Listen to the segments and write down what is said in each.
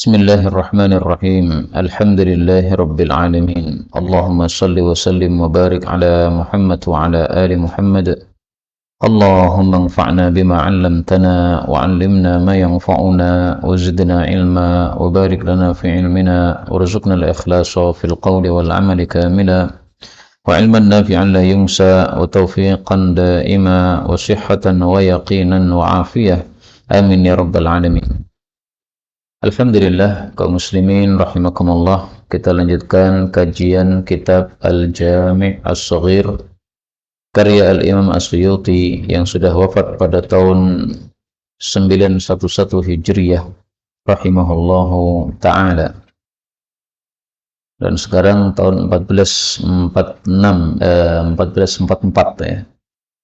Bismillahirrahmanirrahim. Alhamdulillahi rabbil alamin. Allahumma salli wa sallim wa barik ala Muhammad wa ala ali Muhammad. Allahumma anfa'na bima 'allamtana wa 'allimna ma yanfa'una wa zidna ilma wa barik lana fi ilmina warzuqna al-ikhlasa fil qawli wal 'amali kamila wa ilman nafi'an la yunsa wa tawfiqan daima wa sihhatan wa yaqinan wa 'afiyah. Amin ya rabbal alamin. Alhamdulillah, kaum muslimin rahimakumullah. Kita lanjutkan kajian kitab Al-Jami' As-Saghir karya Al-Imam As-Suyuti yang sudah wafat pada tahun 911 Hijriyah rahimahullahu ta'ala. Dan sekarang tahun 1444 ya.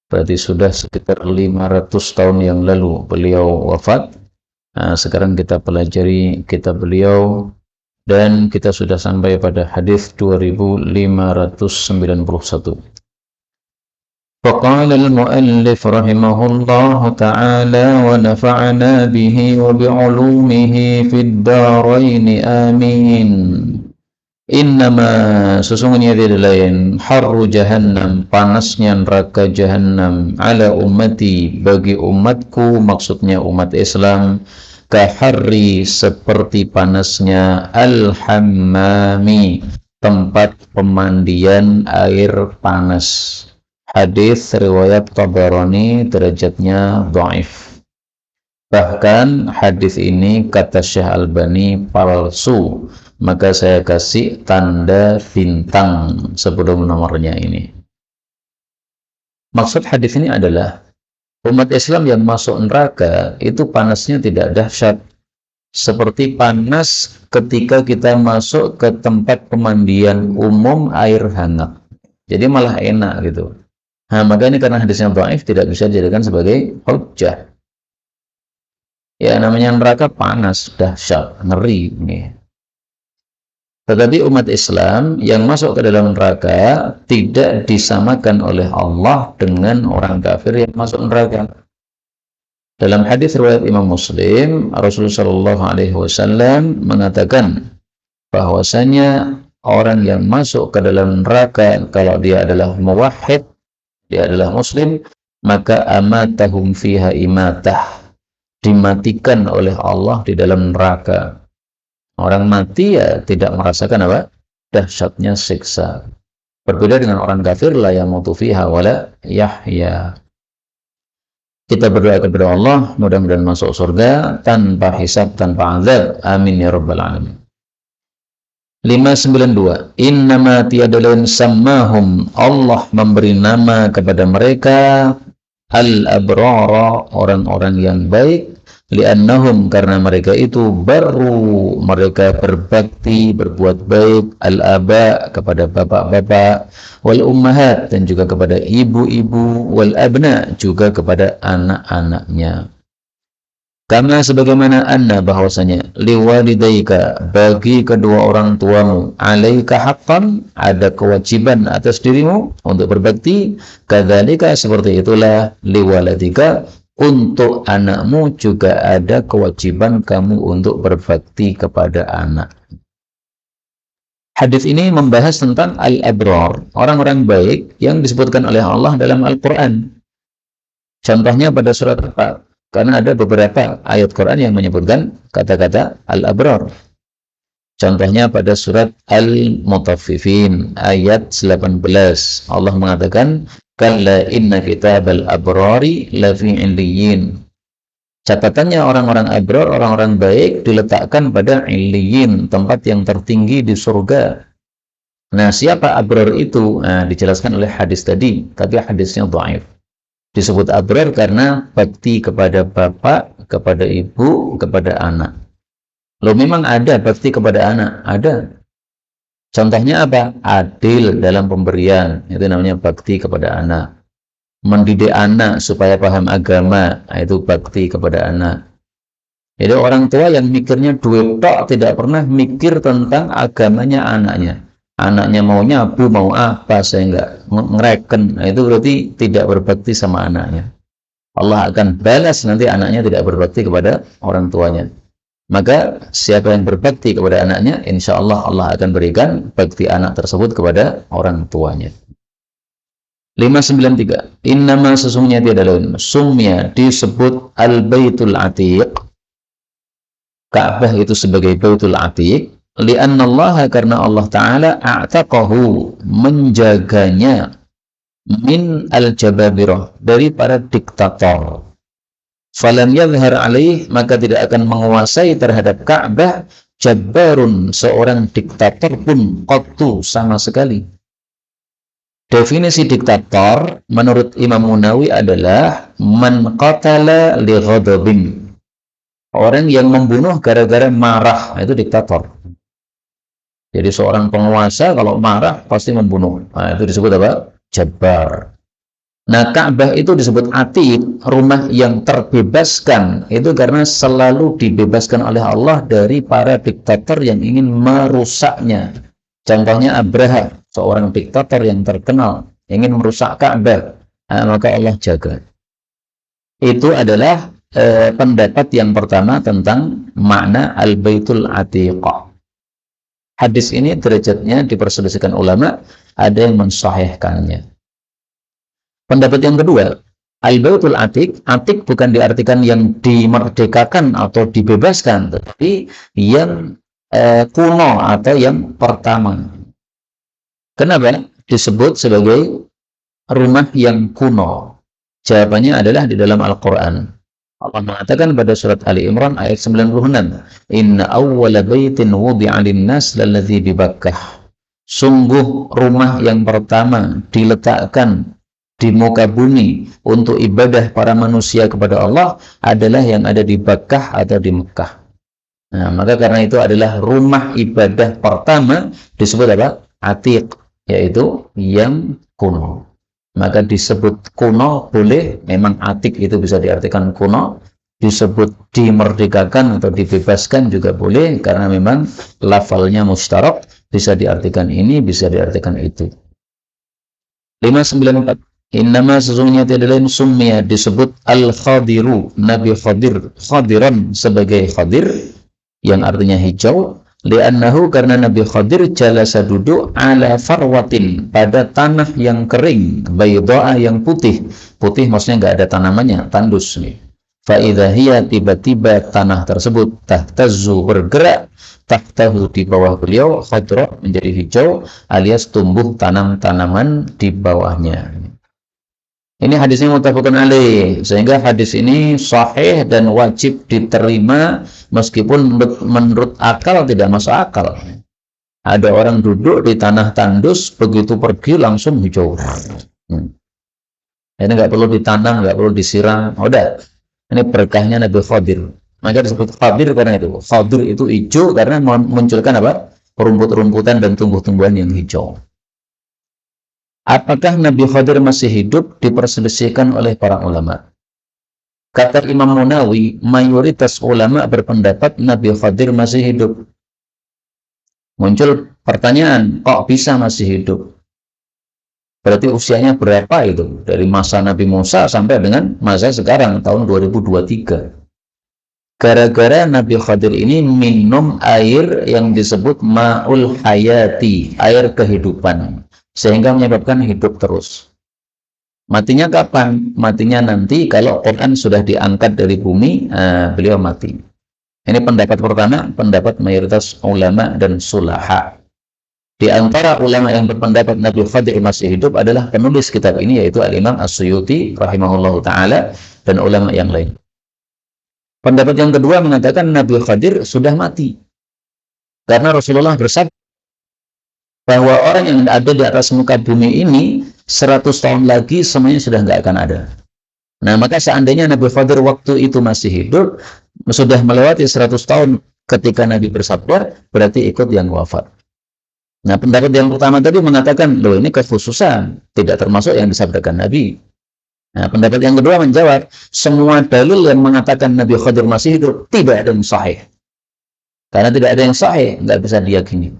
Berarti sudah sekitar 500 tahun yang lalu beliau wafat. Nah, sekarang kita pelajari kitab beliau dan kita sudah sampai pada hadis 2591. Faqala al-muallif rahimahullahu ta'ala wa nafa'ana bihi wa bi'ulumihi fid darain amin. Innama sesungguhnya tidak lain harru jahannam, panasnya neraka jahannam, ala ummati, bagi umatku, maksudnya umat Islam, kaharri, seperti panasnya al-hammami, tempat pemandian air panas. Hadis riwayat Tabarani, derajatnya dhaif. Bahkan hadis ini kata Syekh Albani palsu, maka saya kasih tanda bintang sebelum nomornya ini. Maksud hadis ini adalah umat Islam yang masuk neraka itu panasnya tidak dahsyat seperti panas ketika kita masuk ke tempat pemandian umum air hangat. Jadi malah enak gitu. Nah, maka ini karena hadisnya dhaif tidak bisa dijadikan sebagai hujjah. Ya, namanya neraka panas, dahsyat, ngeri nih. Tetapi umat Islam yang masuk ke dalam neraka tidak disamakan oleh Allah dengan orang kafir yang masuk neraka. Dalam hadis riwayat Imam Muslim, Rasulullah SAW mengatakan bahwasanya orang yang masuk ke dalam neraka kalau dia adalah muwahhid, dia adalah muslim, maka amatahum fiha imatah, dimatikan oleh Allah di dalam neraka. Orang mati ya tidak merasakan apa? Dahsyatnya siksa. Berbeda dengan orang kafir, la yamutu fiha wala yahya. Kita berdoa kepada Allah, mudah-mudahan masuk surga tanpa hisab, tanpa azab. Amin ya rabbal alamin. 592. Innama tiada lain sammahum, Allah memberi nama kepada mereka al-abrara, orang-orang yang baik, li'annahum, karena mereka itu baru, mereka berbakti, berbuat baik, al-aba, kepada bapak-bapak, wal ummahat, dan juga kepada ibu-ibu, wal abna, juga kepada anak-anaknya. Karena sebagaimana anna, bahwasanya liwalidaika, bagi kedua orang tuamu, alaika haqqan, ada kewajiban atas dirimu untuk berbakti, kadzalika, seperti itulah, liwaladika, untuk anakmu juga ada kewajiban kamu untuk berbakti kepada anak. Hadis ini membahas tentang al-abrar, orang-orang baik yang disebutkan oleh Allah dalam Al-Quran. Contohnya pada surat apa? Karena ada beberapa ayat Quran yang menyebutkan kata-kata al-abrar. Contohnya pada surat Al-Mutaffifin ayat 18. Allah mengatakan, kalla inna kitabal abrari lafi illiyin. Catatannya orang-orang abrar, orang-orang baik, diletakkan pada illiyin, tempat yang tertinggi di surga. Nah, siapa abrar itu? Nah, dijelaskan oleh hadis tadi, tapi hadisnya dhaif. Disebut abrar karena bakti kepada bapak, kepada ibu, kepada anak. Loh, memang ada bakti kepada anak? Ada. Contohnya apa? Adil dalam pemberian, itu namanya bakti kepada anak. Mendidik anak supaya paham agama, itu bakti kepada anak. Jadi orang tua yang mikirnya duit tok, tidak pernah mikir tentang agamanya anaknya. Anaknya maunya abu, mau apa, saya enggak ngereken. Nah, itu berarti tidak berbakti sama anaknya. Allah akan balas nanti anaknya tidak berbakti kepada orang tuanya. Maka siapa yang berbakti kepada anaknya, insya Allah Allah akan berikan bakti anak tersebut kepada orang tuanya. 593. Innama sesungguhnya tiada lain sumya disebut al-baitul atiq, Ka'bah itu sebagai baitul atiq, li'anna Allah karena Allah Ta'ala a'taqahu menjaganya min al-jababirah dari para diktator. Falam yadhhar alaih maka tidak akan menguasai terhadap Ka'bah jabbarun seorang diktator pun qattu sama sekali. Definisi diktator menurut Imam Munawi adalah man qatala li ghadabin, orang yang membunuh gara-gara marah, itu diktator. Jadi seorang penguasa kalau marah pasti membunuh. Nah, itu disebut apa? Jabbar. Nah, Ka'bah itu disebut atiq, rumah yang terbebaskan. Itu karena selalu dibebaskan oleh Allah dari para diktator yang ingin merusaknya. Contohnya Abraha, seorang diktator yang terkenal, ingin merusak Ka'bah. Nah, maka Allah jaga. Itu adalah pendapat yang pertama tentang makna al-baitul atiq. Hadis ini derajatnya diperselisihkan ulama, ada yang mensahihkannya. Pendapat yang kedua, al-baitul atiq, atiq bukan diartikan yang dimerdekakan atau dibebaskan, tetapi yang kuno atau yang pertama. Kenapa disebut sebagai rumah yang kuno? Jawabannya adalah di dalam Al-Quran. Allah mengatakan pada surat Ali Imran ayat 96, Inna awwala baitin wudi'a lin-nas lalladzi bi Bakkah. Sungguh rumah yang pertama diletakkan di muka bumi untuk ibadah para manusia kepada Allah adalah yang ada di Bakkah atau di Mekah. Nah, maka karena itu adalah rumah ibadah pertama disebut apa? Atiq, yaitu yang kuno. Maka disebut kuno boleh, memang atiq itu bisa diartikan kuno, disebut dimerdekakan atau dibebaskan juga boleh, karena memang lafalnya mustarak, bisa diartikan ini, bisa diartikan itu. 594. Innama sesungguhnya tiada lain summiya disebut al-khadiru, Nabi Khadir, khadiran sebagai khadir, yang artinya hijau, li'annahu karena Nabi Khadir jalasa duduk ala farwatin pada tanah yang kering, bayda'a yang putih. Putih maksudnya nggak ada tanamannya, tandus nih. Fa'idha hiya tiba-tiba tanah tersebut tahtazzu bergerak, tahtahu di bawah beliau, khadra menjadi hijau, alias tumbuh tanam-tanaman di bawahnya. Ini hadisnya muttafaqun alaih, sehingga hadis ini sahih dan wajib diterima meskipun menurut akal tidak masuk akal. Ada orang duduk di tanah tandus, begitu pergi langsung hijau. Ini nggak perlu ditanam, nggak perlu disiram, udah. Ini berkahnya Nabi Khadir. Maka disebut Khadir karena itu. Khadir itu hijau karena memunculkan apa? Rumput-rumputan dan tumbuh-tumbuhan yang hijau. Apakah Nabi Khadir masih hidup? Diperselisihkan oleh para ulama. Kata Imam Munawi, mayoritas ulama berpendapat Nabi Khadir masih hidup. Muncul pertanyaan, kok bisa masih hidup? Berarti usianya berapa itu? Dari masa Nabi Musa sampai dengan masa sekarang, tahun 2023. Gara-gara Nabi Khadir ini minum air yang disebut ma'ul hayati, air kehidupan, sehingga menyebabkan hidup terus. Matinya kapan? Matinya nanti kalau Quran sudah diangkat dari bumi, beliau mati. Ini pendapat pertama, pendapat mayoritas ulama dan sulaha. Di antara ulama yang berpendapat Nabi Khadir masih hidup adalah penulis kitab ini, yaitu Al-Imam As-Suyuti rahimahullahu ta'ala dan ulama yang lain. Pendapat yang kedua mengatakan Nabi Khadir sudah mati. Karena Rasulullah bersabda bahwa orang yang ada di atas muka bumi ini 100 tahun lagi semuanya sudah nggak akan ada. Nah, maka seandainya Nabi Khadir waktu itu masih hidup, sudah melewati 100 tahun ketika Nabi bersabda, berarti ikut yang wafat. Nah, pendapat yang pertama tadi mengatakan, loh ini kekhususan, tidak termasuk yang disabdakan Nabi. Nah, pendapat yang kedua menjawab, semua dalil yang mengatakan Nabi Khadir masih hidup, tidak ada yang sahih. Karena tidak ada yang sahih, nggak bisa diyakini.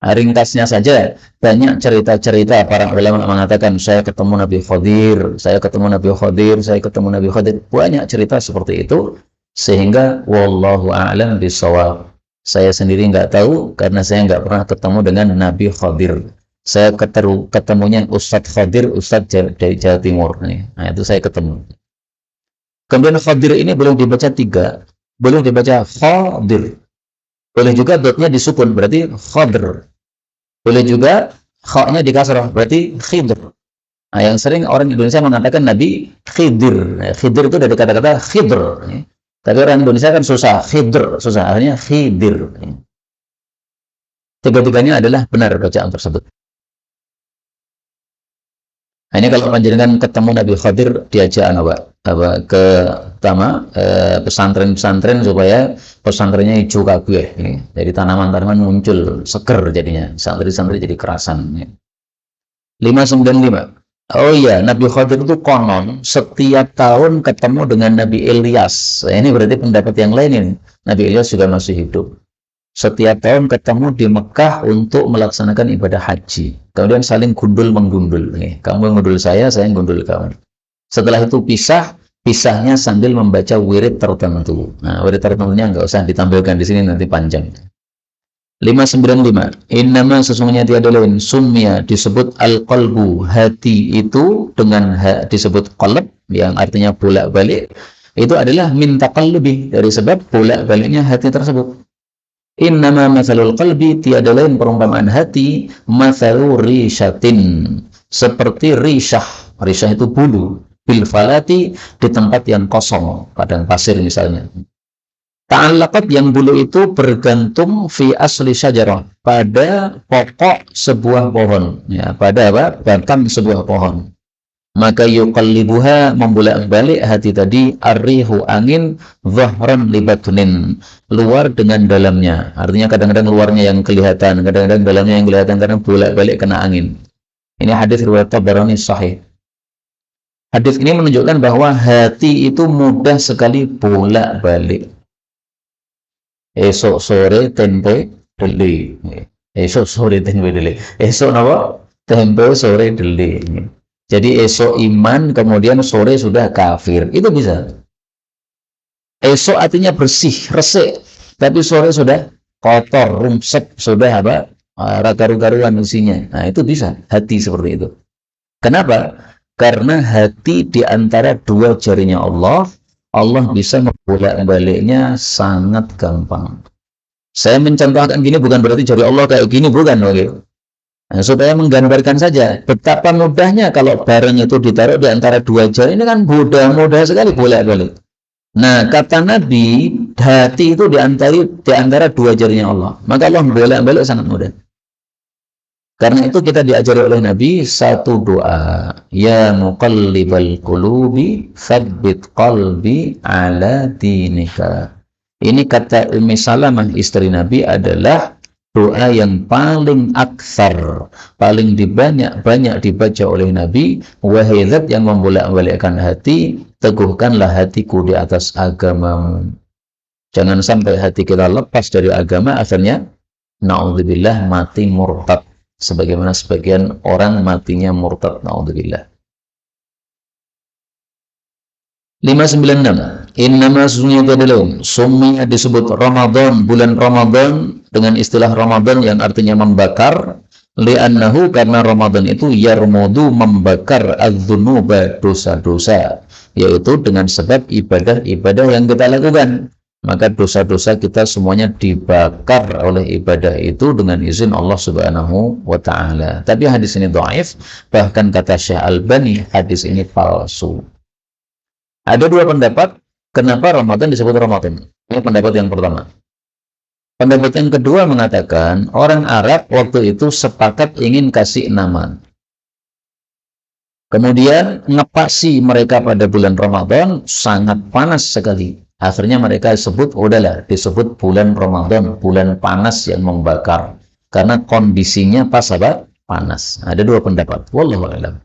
Ringkasnya saja, banyak cerita-cerita para ulama mengatakan, saya ketemu Nabi Khadir, saya ketemu Nabi Khadir, saya ketemu Nabi Khadir. Banyak cerita seperti itu, Sehingga wallahu a'lam bishawab. Saya sendiri nggak tahu karena saya nggak pernah ketemu dengan Nabi Khadir. Saya ketemunya Ustadz Khadir, Ustadz dari Jawa Timur nih. Nah, itu saya ketemu. Kemudian Khadir ini boleh dibaca tiga, boleh dibaca Khadir, boleh juga dotnya disukun berarti Khadir, boleh juga kha-nya dikasrah berarti Khidr. Nah, yang sering orang Indonesia mengatakan Nabi Khidir. Nah, Khidir itu dari kata-kata Khidr. Tapi orang Indonesia kan susah, Khidr, susah, akhirnya Khidir. Tiga-tiganya adalah benar bacaan tersebut. Nah, ini kalau panjenengan ketemu Nabi Khadir diajak ke pertama pesantren-pesantren supaya pesantrennya hijau kabeh. Jadi tanaman-tanaman muncul seger jadinya, santri-santri jadi kerasan. 595. Oh iya, Nabi Khadir itu konon setiap tahun ketemu dengan Nabi Ilyas. Ini berarti pendapat yang lain ini. Nabi Ilyas juga masih hidup. Setiap tahun ketemu di Mekah untuk melaksanakan ibadah haji. Kemudian saling gundul-menggundul. Kamu gundul saya gundul kamu. Setelah itu pisahnya sambil membaca wirid tertentu. Nah, wirid tertentunya nggak usah ditampilkan di sini, nanti panjang. 595. Innama sesungguhnya tiada lain sumya disebut al-qalbu, hati itu dengan disebut qalb yang artinya bolak-balik. Itu adalah min taqallubi, dari sebab bolak-baliknya hati tersebut. Innama mathalul qalbi, tiada lain perumpamaan hati, mathalu rishatin, seperti rishah. Rishah itu bulu, bil falati, di tempat yang kosong, padang pasir misalnya. Ta'allaqat, yang bulu itu bergantung fi asli syajarah, pada pokok sebuah pohon, ya, pada apa? Batang sebuah pohon. Maka yuqallibuha, membolak-balik hati tadi, arrihu, angin, dhahran libatnin, luar dengan dalamnya. Artinya kadang-kadang luarnya yang kelihatan, kadang-kadang dalamnya yang kelihatan karena bolak-balik kena angin. Ini hadis riwayat Tabarani sahih. Hadis ini menunjukkan bahwa hati itu mudah sekali bolak-balik. Esok sore tempe deli. Esok sore tempe deli. Esok napa? Tempe sore deli. Jadi esok iman, kemudian sore sudah kafir. Itu bisa. Esok artinya bersih, resik. Tapi sore sudah kotor, rumsek, sudah apa? Garu-garuan isinya. Nah, itu bisa. Hati seperti itu. Kenapa? Karena hati di antara dua jarinya Allah, Allah bisa membolak-baliknya sangat gampang. Saya mencontohkan gini bukan berarti jari Allah kayak gini, bukan. Okay? Nah, supaya menggambarkan saja betapa mudahnya kalau barang itu ditaruh di antara dua jari, ini kan mudah sekali bolak-balik. Nah, kata Nabi, hati itu di antara dua jarinya Allah. Maka Allah bolak-balik sangat mudah. Karena itu kita diajari oleh Nabi satu doa, ya muqallibal qulubi tsabbit qalbi ala dinika. Ini kata Ummi Salamah istri Nabi adalah doa yang paling aksar, paling banyak dibaca oleh Nabi. Wahai zat yang membolak-balikkan hati, teguhkanlah hatiku di atas agamamu. Jangan sampai hati kita lepas dari agama, akhirnya na'udzubillah mati murtad. Sebagaimana sebagian orang matinya murtad, na'udzubillah. 596. Innama sesungguhnya adalah summiya disebut Ramadan, bulan Ramadan dengan istilah Ramadan yang artinya membakar, li'annahu karena Ramadan itu yarmudu, membakar adz-dzunuba, dosa-dosa, yaitu dengan sebab ibadah-ibadah yang kita lakukan. Maka dosa-dosa kita semuanya dibakar oleh ibadah itu dengan izin Allah Subhanahu wa ta'ala. Tapi hadis ini dhaif, bahkan kata Syekh Albani hadis ini palsu. Ada dua pendapat kenapa Ramadan disebut Ramadan. Ini pendapat yang pertama. Pendapat yang kedua mengatakan orang Arab waktu itu sepakat ingin kasih nama. Kemudian ngepasi mereka pada bulan Ramadan sangat panas sekali. Akhirnya mereka disebut bulan Ramadan, bulan panas yang membakar. Karena kondisinya pas apa? Panas. Ada dua pendapat. Wallahu a'lam.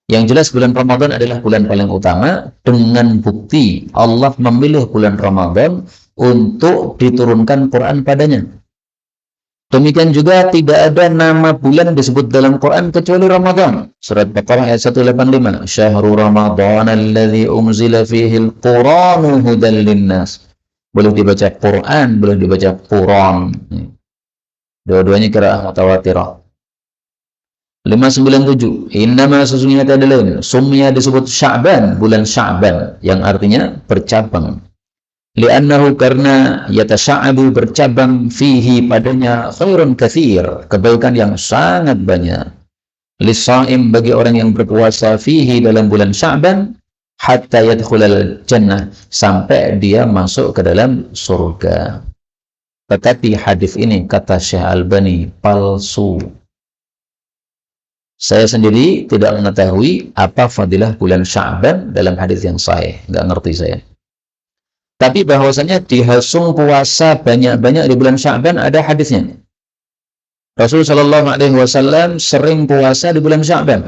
Yang jelas bulan Ramadan adalah bulan paling utama, dengan bukti Allah memilih bulan Ramadan untuk diturunkan Quran padanya. Demikian juga tidak ada nama bulan disebut dalam Quran kecuali Ramadan. Surat Baqarah ayat 185. Syahrul Ramadan alladzi unzila fihi al-Qur'anu hudan linnas. Boleh dibaca Quran, boleh dibaca Quran. Dua-duanya qiraah mutawatirah. 597. Innama sesungguhnya tiada lain. Sumya disebut Sya'ban, bulan Sya'ban, yang artinya bercabang. Li'annahu karena yatasya'abu bercabang fihi padanya khairun katsir, kebaikan yang sangat banyak. Lisa'im bagi orang yang berpuasa fihi dalam bulan Sya'ban hatta yadkhulal jannah, sampai dia masuk ke dalam surga. Tetapi hadis ini kata Syekh Albani palsu. Saya sendiri tidak mengetahui apa fadilah bulan Sya'ban dalam hadis yang sahih, nggak ngerti saya. Tapi bahwasanya dihasung puasa banyak-banyak di bulan Sya'ban ada hadisnya. Rasulullah Shallallahu Alaihi Wasallam sering puasa di bulan Sya'ban.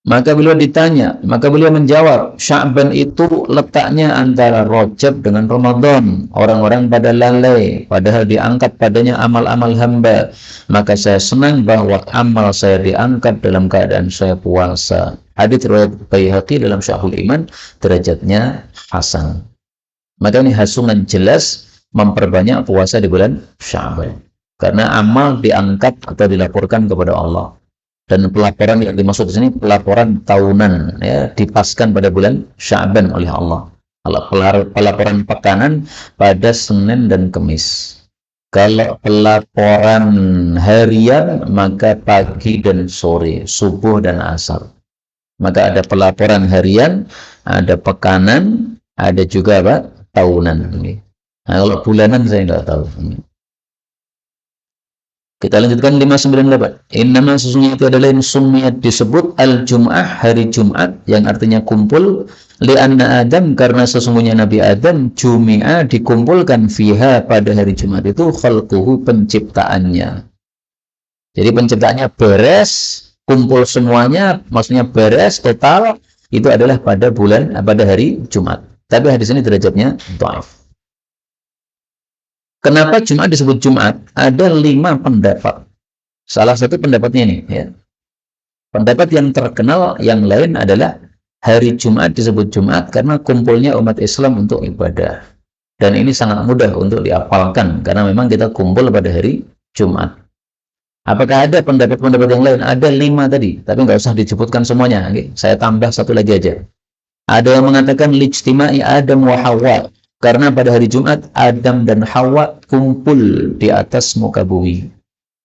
Maka beliau ditanya, maka beliau menjawab, Sya'ban itu letaknya antara Rajab dengan Ramadan. Orang-orang pada lalai, padahal diangkat padanya amal-amal hamba. Maka saya senang bahwa amal saya diangkat dalam keadaan saya puasa. Hadits riwayat Baihaqi dalam Syarhul Iman, derajatnya hasan. Maka ini hasungan jelas memperbanyak puasa di bulan Sya'ban. Karena amal diangkat atau dilaporkan kepada Allah. Dan pelaporan yang dimaksud di sini pelaporan tahunan, ya, dipaskan pada bulan Sya'ban oleh Allah. Pelaporan pekanan pada Senin dan Kamis. Kalau pelaporan harian maka pagi dan sore, subuh dan asar. Maka ada pelaporan harian, ada pekanan, ada juga apa? Tahunan. Nah, kalau bulanan saya nggak tahu. Kita lanjutkan 598. Innama sesungguhnya itu adalah summiyat disebut al-Jum'ah, hari Jumat, yang artinya kumpul. Li'anna Adam, karena sesungguhnya Nabi Adam jumi'a dikumpulkan fiha pada hari Jumat itu khalquhu penciptaannya. Jadi penciptaannya beres, kumpul semuanya, maksudnya beres total itu adalah pada hari Jumat. Tapi hadis ini derajatnya dhaif. Kenapa Jumat disebut Jumat? Ada 5 pendapat. Salah satu pendapatnya ini, ya. Pendapat yang terkenal yang lain adalah hari Jumat disebut Jumat karena kumpulnya umat Islam untuk ibadah. Dan ini sangat mudah untuk dihafalkan karena memang kita kumpul pada hari Jumat. Apakah ada pendapat-pendapat yang lain? Ada 5 tadi, tapi nggak usah disebutkan semuanya. Oke? Saya tambah satu lagi aja. Ada yang mengatakan lijtima'i Adam wa Hawa, karena pada hari Jumat Adam dan Hawa kumpul di atas muka bumi.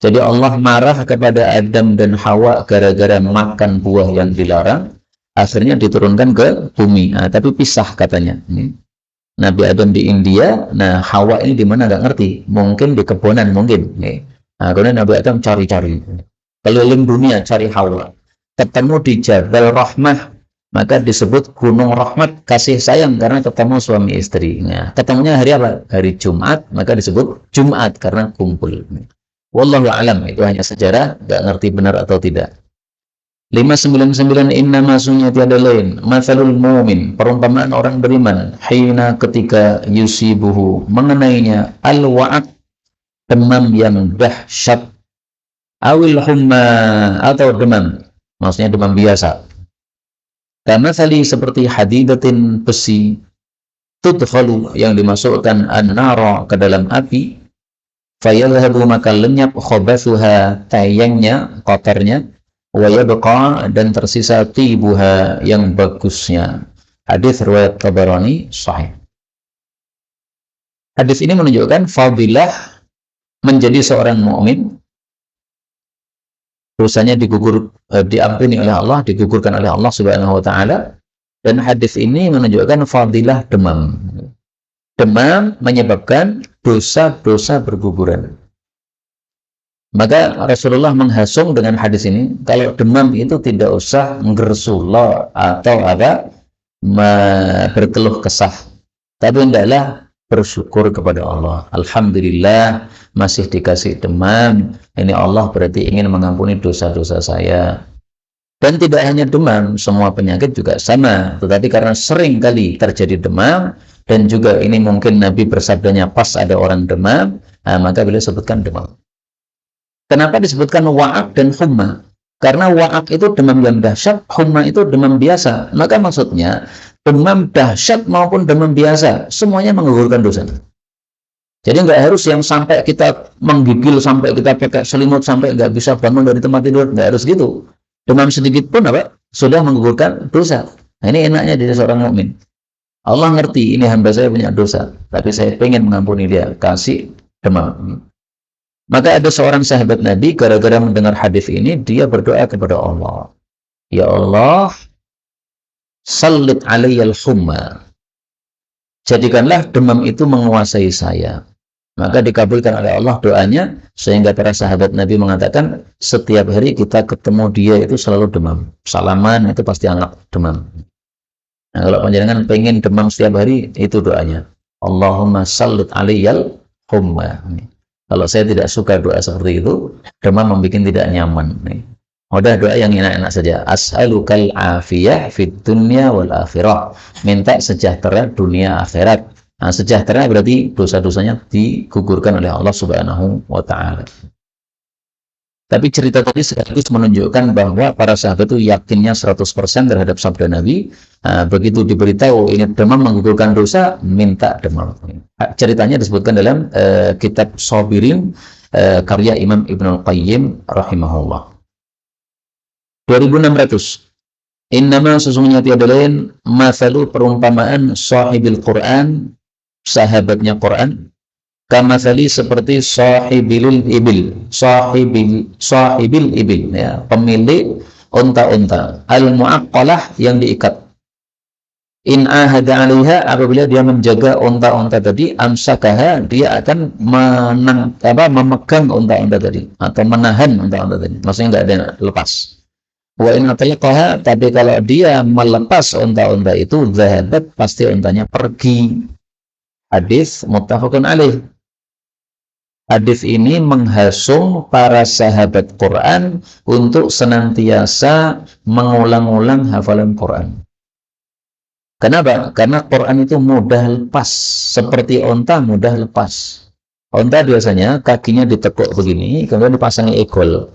Jadi Allah marah kepada Adam dan Hawa gara-gara makan buah yang dilarang, akhirnya diturunkan ke bumi. Nah, tapi pisah katanya. Nabi Adam di India, nah Hawa ini di mana nggak ngerti, mungkin di kebunan mungkin. Nah, kemudian Nabi Adam cari-cari, keliling dunia cari Hawa, ketemu di Jabal Rahmah, maka disebut Gunung Rahmat, kasih sayang karena ketemu suami istri. Nah, ketemunya hari apa? Hari Jumat, maka disebut Jumat karena kumpul. Wallahu a'lam, itu hanya sejarah, nggak ngerti benar atau tidak. 599 innama sunya tiada lain mathalul mu'min, perumpamaan orang beriman, hina ketika yusibuhu mengenainya al-wa'ak, demam yang dahsyat, awil humma atau demam, maksudnya demam biasa. Karena tadi seperti hadidatin besi tudkhalu yang dimasukkan an-nara ke dalam api, fayadhhabu maka lenyap khabathuha tayangnya, kotornya, wa yabqa dan tersisa tibuha yang bagusnya. Hadis riwayat Tabarani sahih. Hadis ini menunjukkan fadilah menjadi seorang mukmin, dosanya diampuni oleh Allah, digugurkan oleh Allah Subhanahu wa taala. Dan hadis ini menunjukkan fadilah demam. Demam menyebabkan dosa-dosa berguguran. Maka Rasulullah menghasung dengan hadis ini, kalau demam itu tidak usah nggersullah atau berkeluh kesah, tapi hendaklah bersyukur kepada Allah. Alhamdulillah masih dikasih demam. Ini Allah berarti ingin mengampuni dosa-dosa saya. Dan tidak hanya demam, semua penyakit juga sama. Tetapi karena sering kali terjadi demam, dan juga ini mungkin Nabi bersabdanya pas ada orang demam, maka beliau sebutkan demam. Kenapa disebutkan wa'ak dan humma? Karena wa'ak itu demam yang dahsyat, humma itu demam biasa. Maka maksudnya demam dahsyat maupun demam biasa semuanya menggugurkan dosa. Jadi nggak harus yang sampai kita menggigil, sampai kita pakai selimut, sampai nggak bisa bangun dari tempat tidur, nggak harus gitu. Demam sedikit pun apa? Sudah menggugurkan dosa. Nah, ini enaknya dari seorang mukmin. Allah ngerti ini hamba saya punya dosa, tapi saya pengen mengampuni dia, kasih demam. Maka ada seorang sahabat Nabi, gara-gara mendengar hadis ini, dia berdoa kepada Allah. Ya Allah, sallit alayyal humma. Jadikanlah demam itu menguasai saya. Maka dikabulkan oleh Allah doanya, sehingga para sahabat Nabi mengatakan, setiap hari kita ketemu dia itu selalu demam. Salaman itu pasti anggap demam. Nah, kalau panjenengan pengen demam setiap hari, itu doanya. Allahumma sallit alayyal humma. Kalau saya tidak suka doa seperti itu, demam membuat tidak nyaman. Udah doa yang enak-enak saja. As'alukal afiyah fid dunya wal akhirah. Minta sejahtera dunia akhirat. Nah, sejahtera berarti dosa-dosanya digugurkan oleh Allah Subhanahu wa Ta'ala. Tapi cerita tadi sekaligus menunjukkan bahwa para sahabat itu yakinnya 100% terhadap sabda Nabi. Begitu diberitahu ini demam menggugurkan dosa, minta demam. Ceritanya disebutkan dalam kitab Sabirin, karya Imam Ibnul Qayyim rahimahullah. 2600. Innama sesungguhnya tiada lain mathalu perumpamaan sahibil Quran, sahabatnya Quran, kamathali seperti sahibil ibil, sahibil ibil, ya, pemilik unta-unta, al-mu'aqqalah yang diikat. In ahada 'alaiha, apabila dia menjaga unta-unta tadi, amsakaha, dia akan memegang unta-unta tadi atau menahan unta-unta tadi. Maksudnya enggak ada lepas. Wa in atlaqaha, tapi kalau dia melepas unta-unta itu, zahabat, pasti untanya pergi. Hadis muttafaqun alaih. Hadis ini menghasung para sahabat Quran untuk senantiasa mengulang-ulang hafalan Quran. Kenapa? Karena Quran itu mudah lepas, seperti onta mudah lepas. Onta biasanya kakinya ditekuk begini, kemudian dipasangi egol.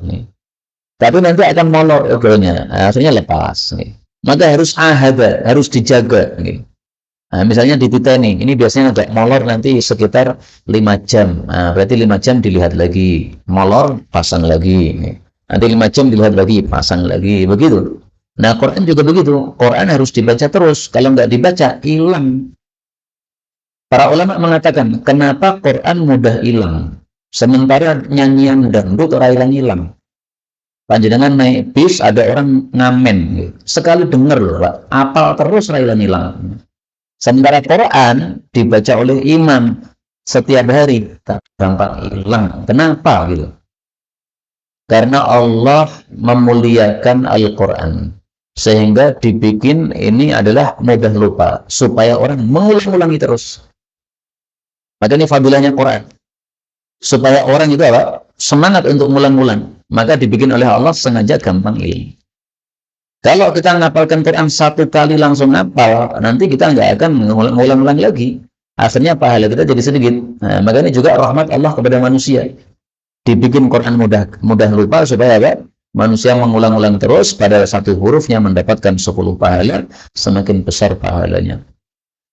Tapi nanti akan molor egolnya, akhirnya lepas. Maka harus ahada, harus dijaga. Nah, misalnya dititeni, ini biasanya agak molor nanti sekitar 5 jam. Nah, berarti 5 jam dilihat lagi. Molor, pasang lagi. Nanti 5 jam dilihat lagi, pasang lagi. Begitu. Nah, Quran juga begitu. Quran harus dibaca terus. Kalau nggak dibaca, hilang. Para ulama mengatakan, kenapa Quran mudah hilang? Sementara nyanyian dangdut orang hilang-hilang. Panjenengan naik bis, ada orang ngamen. Sekali dengar loh, Pak. Apal terus orang hilang-hilang. Sementara Quran dibaca oleh imam setiap hari, tak gampang hilang. Kenapa gitu? Karena Allah memuliakan Al-Quran, sehingga dibikin ini adalah mudah lupa, supaya orang mengulang-ulangi terus. Maka ini fadilahnya Quran, supaya orang itu apa? Semangat untuk mengulang-ulang. Maka dibikin oleh Allah sengaja gampang hilang. Kalau kita ngapalkan Quran 1 kali langsung ngapal, nanti kita nggak akan mengulang-ulang lagi. Akhirnya pahala kita jadi sedikit. Nah, makanya juga rahmat Allah kepada manusia. Dibikin Quran mudah lupa supaya apa? Manusia mengulang-ulang terus, pada satu hurufnya mendapatkan 10 pahala, semakin besar pahalanya.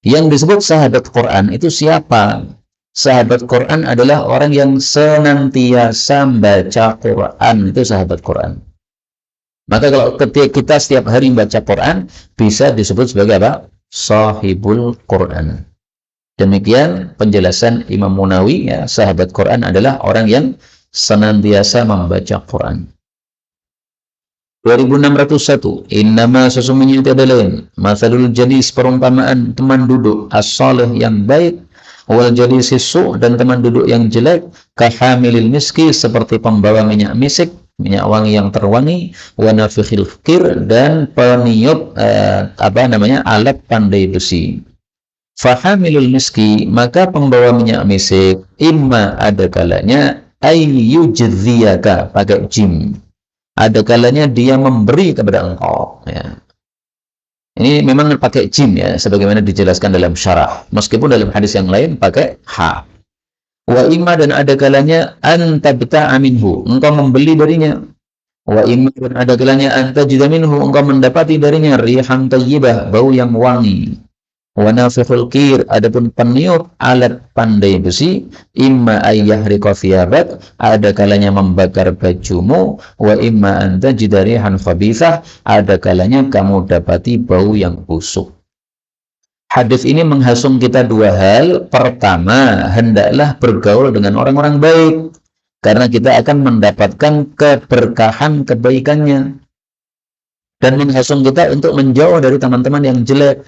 Yang disebut sahabat Quran itu siapa? Sahabat Quran adalah orang yang senantiasa membaca Quran, itu sahabat Quran. Maka kalau ketika kita setiap hari membaca Quran, bisa disebut sebagai apa? Sahibul Quran. Demikian penjelasan Imam Munawi, ya, sahabat Quran adalah orang yang senantiasa membaca Quran. 2601. Innama sesungguhnya tiada lain, mathalul jalis perumpamaan teman duduk, as-salih yang baik, wal jalis su, dan teman duduk yang jelek, kahamilil miski, seperti pembawa minyak misik, minyak wangi yang terwangi, wa nafikhil qir, dan peniup alat pandai besi. Fahamilul miski, maka pembawa minyak misik, imma, ada kalanya, ayyujdziyaka, pakai jim, ada kalanya dia memberi kepada engkau, ya. Ini memang pakai jim, ya, sebagaimana dijelaskan dalam syarah, meskipun dalam hadis yang lain pakai ha. Wa imma dan ada kalanya antabta'a minhu, engkau membeli darinya. Wa imma dan ada kalanya antajida minhu, engkau mendapati darinya rihan thayyibah, bau yang wangi. Wa nafikhul qir, adapun peniup alat pandai besi, imma ayyahriqa thiyabak, ada kalanya membakar bajumu, wa imma antajida rihan khabithah, ada kalanya kamu dapati bau yang busuk. Hadis ini menghasung kita dua hal. Pertama, hendaklah bergaul dengan orang-orang baik, karena kita akan mendapatkan keberkahan kebaikannya. Dan menghasung kita untuk menjauh dari teman-teman yang jelek,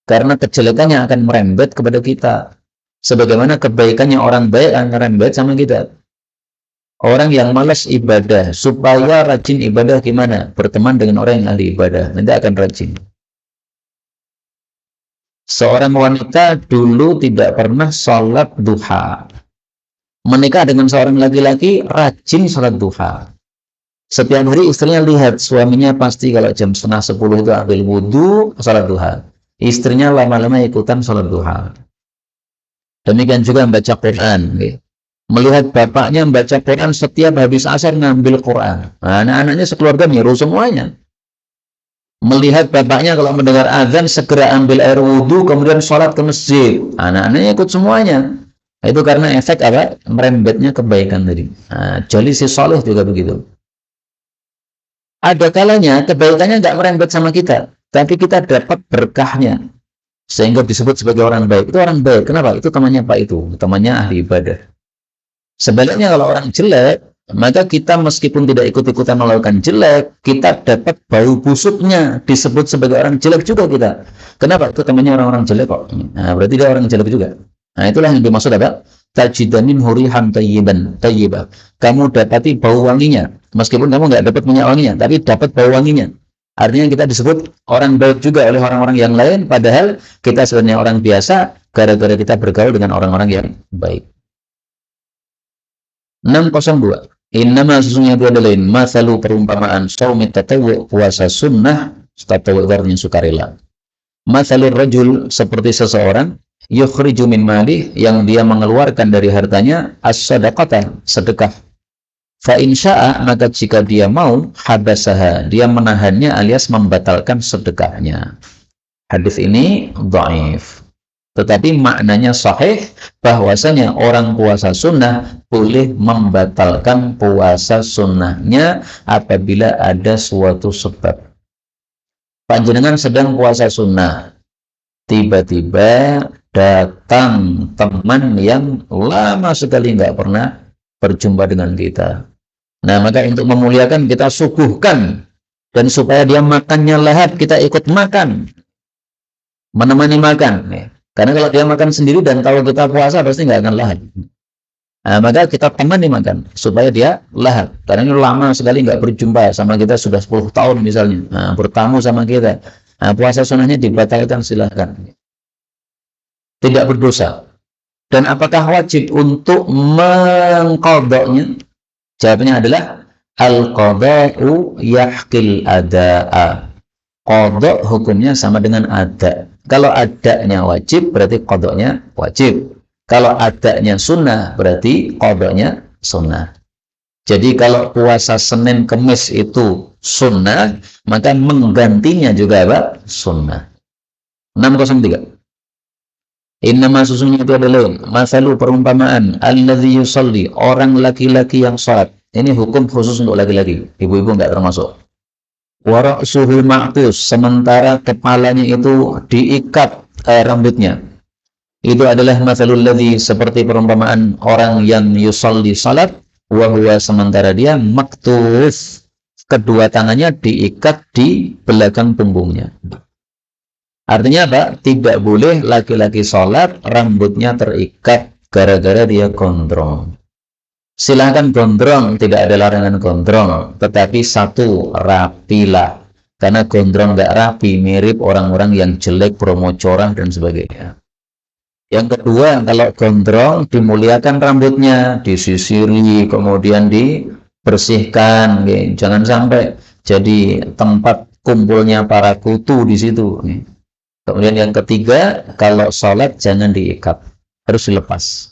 karena kejelekannya akan merembet kepada kita. Sebagaimana kebaikannya orang baik akan merembet sama kita. Orang yang malas ibadah, supaya rajin ibadah gimana? Berteman dengan orang yang ahli ibadah, nanti akan rajin. Seorang wanita dulu tidak pernah sholat duha. Menikah dengan seorang laki-laki rajin sholat duha. Setiap hari istrinya lihat suaminya pasti kalau jam 9:30 itu ambil wudhu, sholat duha. Istrinya lama-lama ikutan sholat duha. Demikian juga membaca Quran. Melihat bapaknya membaca Quran setiap habis asar ngambil Quran. Nah, anak-anaknya sekeluarga niru semuanya. Melihat bapaknya kalau mendengar azan segera ambil air wudhu kemudian sholat ke masjid. Anak-anaknya ikut semuanya. Itu karena efek apa? Merembetnya kebaikan tadi. Nah, jalisi soleh juga begitu. Ada kalanya kebaikannya nggak merembet sama kita, tapi kita dapat berkahnya sehingga disebut sebagai orang baik. Itu orang baik. Kenapa? Itu temannya Pak itu, temannya ahli ibadah. Sebaliknya kalau orang jelek, maka kita meskipun tidak ikut-ikutan melakukan jelek, kita dapat bau busuknya, disebut sebagai orang jelek juga kita. Kenapa? Itu temannya orang-orang jelek kok. Nah, berarti dia orang jelek juga. Nah, itulah yang dimaksud apa? Tajidamin hurihan tayyibah. Kamu dapati bau wanginya. Meskipun kamu nggak dapat minyak wanginya, tapi dapat bau wanginya. Artinya kita disebut orang baik juga oleh orang-orang yang lain, padahal kita sebenarnya orang biasa, gara-gara kita bergaul dengan orang-orang yang baik. 602. Innama sesungguhnya itu adalah masalu perumpamaan shaumi tatawwu, puasa sunnah, tatawwu artinya sukarela. Masalur rajul, seperti seseorang yukhriju min malih, yang dia mengeluarkan dari hartanya as-sadaqata, sedekah. Fa in syaa, maka jika dia mau, habasaha, dia menahannya alias membatalkan sedekahnya. Hadis ini dhaif. Tetapi maknanya sahih, bahwasanya orang puasa sunnah boleh membatalkan puasa sunnahnya apabila ada suatu sebab. Panjenengan sedang puasa sunnah, tiba-tiba datang teman yang lama sekali nggak pernah berjumpa dengan kita. Nah, maka untuk memuliakan kita suguhkan, dan supaya dia makannya lahap, kita ikut makan, menemani makan. Karena kalau dia makan sendiri dan kalau kita puasa pasti nggak akan lahap. Nah, maka kita temani makan supaya dia lahap. Karena ini lama sekali nggak berjumpa sama kita, sudah 10 tahun misalnya. Nah, bertamu sama kita. Nah, puasa sunnahnya dibatalkan, silahkan. Tidak berdosa. Dan apakah wajib untuk mengqadha'nya? Jawabannya adalah al-qadha'u yahqil ada'a. Qadha' hukumnya sama dengan ada. Kalau adanya wajib, berarti qadha'nya wajib. Kalau adanya sunnah, berarti qadha'nya sunnah. Jadi kalau puasa Senin Kemis itu sunnah, maka menggantinya juga apa? Sunnah. 603. Innama sesungguhnya itu adalah masalu perumpamaan alladzi yusalli, orang laki-laki yang salat. Ini hukum khusus untuk laki-laki. Ibu-ibu enggak termasuk. Wa ra'suhu ma'tus, sementara kepalanya itu diikat rambutnya. Itu adalah masalul ladzi, seperti perumpamaan orang yang yusalli salat wa huwa, sementara dia maktus, kedua tangannya diikat di belakang punggungnya. Artinya apa? Tidak boleh laki-laki sholat rambutnya terikat gara-gara dia gondrong. Silahkan gondrong, tidak ada larangan gondrong, tetapi satu, rapilah. Karena gondrong nggak rapi, mirip orang-orang yang jelek, promo corah dan sebagainya. Yang kedua, kalau gondrong, dimuliakan rambutnya, disisiri, kemudian dibersihkan. Jangan sampai jadi tempat kumpulnya para kutu di situ. Kemudian yang ketiga, kalau sholat jangan diikat, harus dilepas.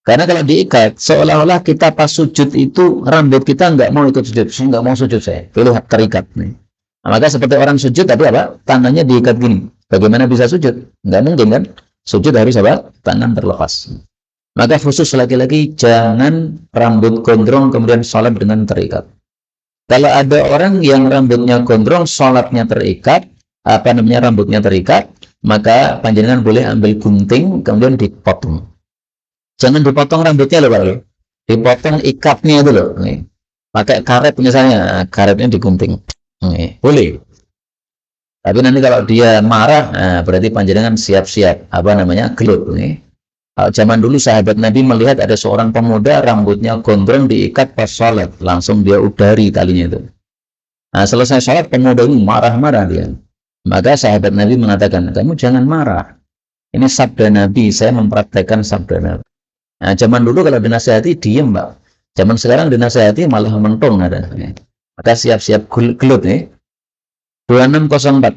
Karena kalau diikat, seolah-olah kita pas sujud itu rambut kita nggak mau ikut sujud, saya nggak mau sujud saya, pilih terikat nih. Nah, maka seperti orang sujud tapi apa? Tangannya diikat gini. Bagaimana bisa sujud? Nggak mungkin kan? Sujud harus apa? Tangan terlepas. Maka khusus laki-laki jangan rambut gondrong kemudian sholat dengan terikat. Kalau ada orang yang rambutnya gondrong, sholatnya terikat, apa namanya rambutnya terikat, maka panjenengan boleh ambil gunting kemudian dipotong. Jangan dipotong rambutnya loh Pak. Dipotong ikatnya itu loh. Nih. Pakai karet misalnya, karetnya digunting. Nih. Boleh. Tapi nanti kalau dia marah, nah, berarti panjenengan siap-siap apa namanya gelut. Nih. Zaman dulu sahabat Nabi melihat ada seorang pemuda rambutnya gondrong diikat pas sholat, langsung dia udari talinya itu. Nah, selesai sholat pemuda ini marah-marah dia. Maka sahabat Nabi mengatakan, kamu jangan marah. Ini sabda Nabi, saya mempraktekkan sabda Nabi. Nah, zaman dulu kalau dinasihati diem Mbak. Zaman sekarang dinasihati malah mentung ada. Maka siap-siap gelut nih. 2604.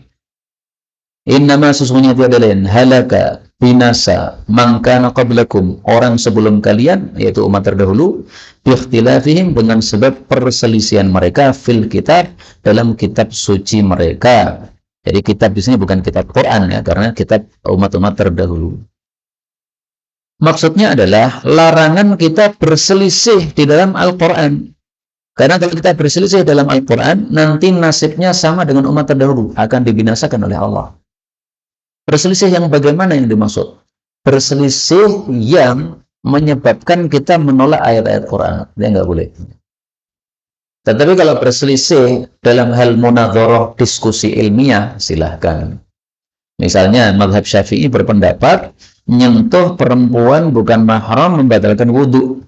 Innama sesungguhnya tiada lain halaka binasa mangkana qablakum, orang sebelum kalian yaitu umat terdahulu, biikhtilafihim dengan sebab perselisihan mereka fil kitab dalam kitab suci mereka. Jadi kitab di sini bukan kitab Quran ya, karena kitab umat-umat terdahulu. Maksudnya adalah larangan kita berselisih di dalam Al-Quran. Karena kalau kita berselisih dalam Al-Quran, nanti nasibnya sama dengan umat terdahulu, akan dibinasakan oleh Allah. Berselisih yang bagaimana yang dimaksud? Berselisih yang menyebabkan kita menolak ayat-ayat Quran. Dia nggak boleh. Tetapi kalau berselisih dalam hal munadharah, diskusi ilmiah, silahkan. Misalnya, mazhab Syafi'i berpendapat, nyentuh perempuan bukan mahram membatalkan wudhu.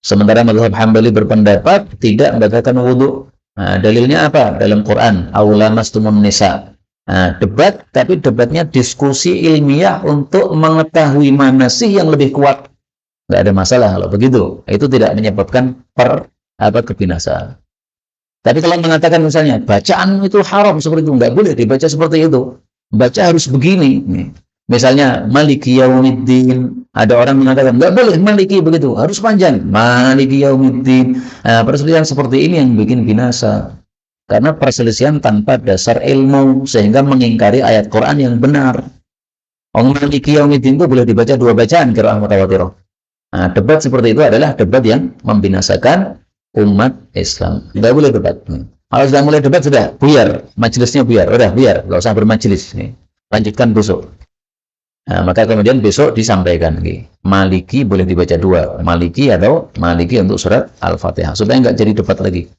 Sementara mazhab Hambali berpendapat tidak membatalkan wudhu. Nah, dalilnya apa? Dalam Quran, aulamastumun nisa. Nah, debat, tapi debatnya diskusi ilmiah untuk mengetahui mana sih yang lebih kuat. Nggak ada masalah kalau begitu. Itu tidak menyebabkan kebinasaan. Tapi kalau mengatakan misalnya bacaan itu haram seperti itu, nggak boleh dibaca seperti itu. Baca harus begini. Misalnya Maliki Yaumiddin, ada orang mengatakan nggak boleh Maliki begitu, harus panjang. Maliki Yaumiddin. Nah, perselisihan seperti ini yang bikin binasa. Karena perselisihan tanpa dasar ilmu sehingga mengingkari ayat Quran yang benar. Maliki Yaumiddin itu boleh dibaca dua bacaan qiraah mutawatirah. Nah, debat seperti itu adalah debat yang membinasakan umat Islam. Nggak boleh debat. Kalau sudah mulai debat sudah buyar, majelisnya buyar, udah buyar, nggak usah bermajelis. Lanjutkan besok. Nah, maka kemudian besok disampaikan Maliki boleh dibaca dua, Maliki atau Maliki untuk surat Al-Fatihah supaya nggak jadi debat lagi.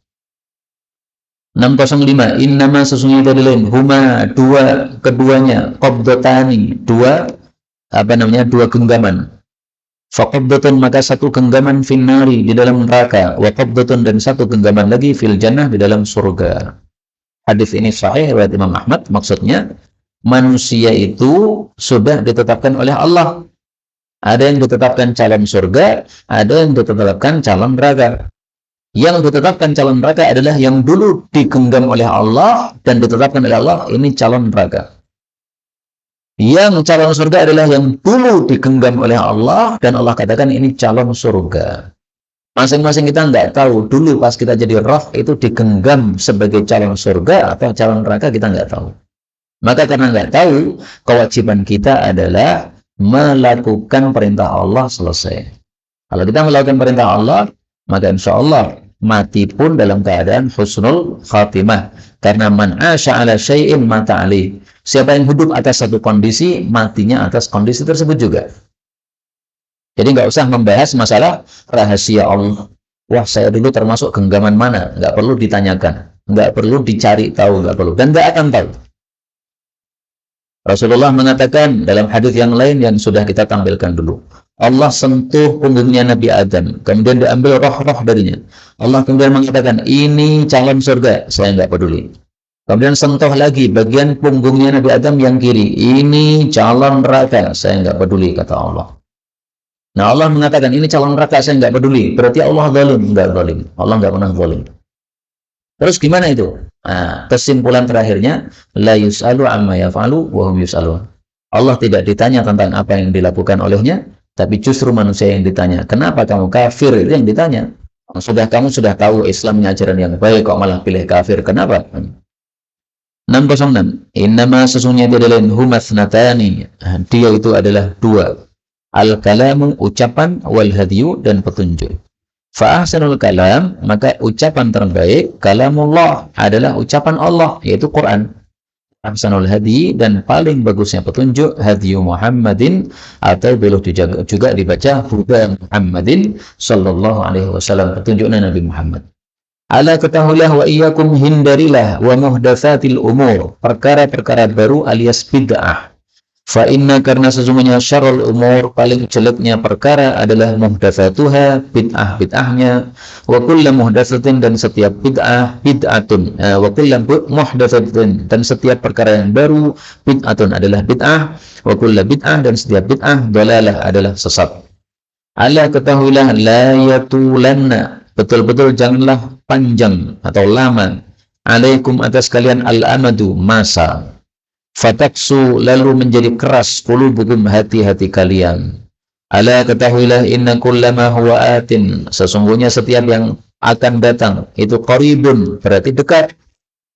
605. Innama sesungguhnya dari lain huma dua keduanya qabdatani dua genggaman. Faqabdatun maka satu genggaman finnari di dalam neraka, wa qabdatun dan satu genggaman lagi fil jannah di dalam surga. Hadis ini sahih riwayat Imam Ahmad. Maksudnya manusia itu sudah ditetapkan oleh Allah. Ada yang ditetapkan calon surga, ada yang ditetapkan calon neraka. Yang ditetapkan calon neraka adalah yang dulu digenggam oleh Allah dan ditetapkan oleh Allah, ini calon neraka. Yang calon surga adalah yang dulu digenggam oleh Allah dan Allah katakan ini calon surga. Masing-masing kita nggak tahu dulu pas kita jadi roh itu digenggam sebagai calon surga atau calon neraka, kita nggak tahu. Maka karena nggak tahu, kewajiban kita adalah melakukan perintah Allah selesai. Kalau kita melakukan perintah Allah, maka insya Allah mati pun dalam keadaan husnul khatimah. Karena man asya ala syai'in mata alih. Siapa yang hidup atas satu kondisi, matinya atas kondisi tersebut juga. Jadi nggak usah membahas masalah rahasia Allah. Wah, saya dulu termasuk genggaman mana? Nggak perlu ditanyakan. Nggak perlu dicari tahu, nggak perlu. Dan nggak akan tahu. Rasulullah mengatakan dalam hadis yang lain yang sudah kita tampilkan dulu. Allah sentuh punggungnya Nabi Adam, kemudian diambil roh-roh darinya. Allah kemudian mengatakan, ini calon surga, saya nggak peduli. Kemudian sentuh lagi bagian punggungnya Nabi Adam yang kiri, ini calon neraka, saya nggak peduli, kata Allah. Nah, Allah mengatakan, ini calon neraka, saya nggak peduli. Berarti Allah zalim, nggak zalim. Allah nggak pernah zalim. Terus gimana itu? Nah, kesimpulan terakhirnya, la yus'alu amma yaf'alu wa hum yus'alun. Allah tidak ditanya tentang apa yang dilakukan olehnya, Tapi justru manusia yang ditanya, kenapa kamu kafir? Itu yang ditanya. Kamu sudah tahu Islam ajaran yang baik, kok malah pilih kafir? Kenapa? 606. Innama sesungguhnya dia adalah humatsnatani. Dia itu adalah dua. Al-kalamu ucapan, wal hadyu dan petunjuk. Fa ahsanul kalam, maka ucapan terbaik kalamullah adalah ucapan Allah, yaitu Quran. Ahsanul hadi, dan paling bagusnya petunjuk hadyu Muhammadin, atau boleh juga dibaca huda Muhammadin sallallahu alaihi wasallam, petunjuknya Nabi Muhammad. Ala ketahuilah wa iyyakum, hindarilah, wa muhdatsatil umur, perkara-perkara baru alias bid'ah. Fa inna, karena sesungguhnya syarrul umur, paling jeleknya perkara adalah muhdatsatuha, bid'ah-bid'ahnya, wa kullu muhdatsatin, dan setiap bid'ah bid'atun, wa kullu muhdatsatin, dan setiap perkara yang baru, bid'atun adalah bid'ah, wa kullu bid'ah, dan setiap bid'ah dalalah adalah sesat. Ala ketahuilah la yatulanna, betul-betul janganlah panjang atau lama, alaikum atas kalian al-amadu, masa, fataksu, lalu menjadi keras, qulubukum, hati-hati kalian. Ala ketahuilah inna kullama huwa atin, sesungguhnya setiap yang akan datang itu qaribun, berarti dekat.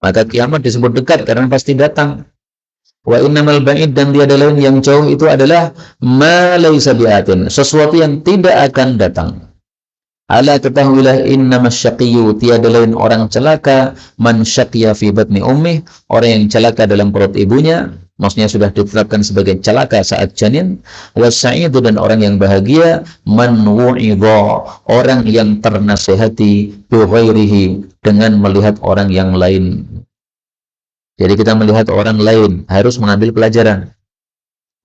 Maka kiamat disebut dekat karena pasti datang. Wa innamal ba'id, dan tiada lain yang jauh itu adalah ma laisa bi'atin, sesuatu yang tidak akan datang. Ala ketahuilah innamas syaqiyyu, tiada lain orang celaka, man syaqiya fi batni ummih, orang yang celaka dalam perut ibunya, maksudnya sudah ditetapkan sebagai celaka saat janin. Wasa'idu, dan orang yang bahagia, man wu'idha, orang yang ternasihati, bi ghairihi, dengan melihat orang yang lain. Jadi kita melihat orang lain harus mengambil pelajaran.